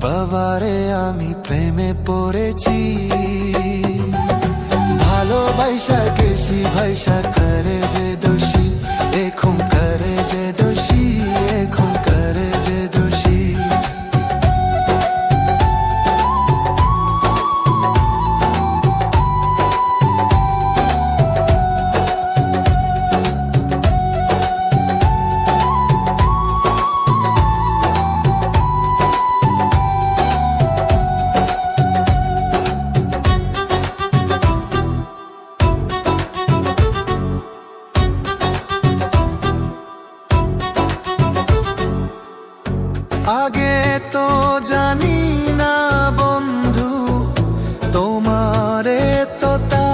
বাবারে আমি প্রেমে পড়েছি, ভালোবাসা গেছি ভাইসা করে যে দোষী, এখন করে যে দোষী, এখন করে যে দোষী। আগে তো জানি না বন্ধু তোমারে তো তা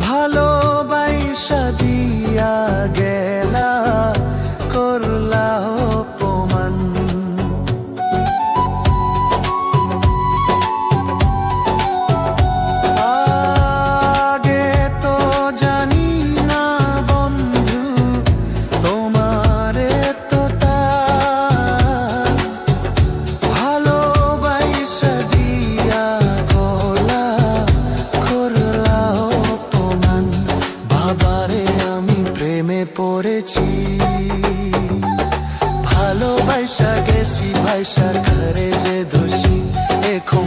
ভালোবাসা দিয়া গেলা করলা অপমান। আগে তো জানি না বন্ধু তোমারে পড়েছি, ভালোবাসা গেছি ভাইসা করে যে দোষী, এখন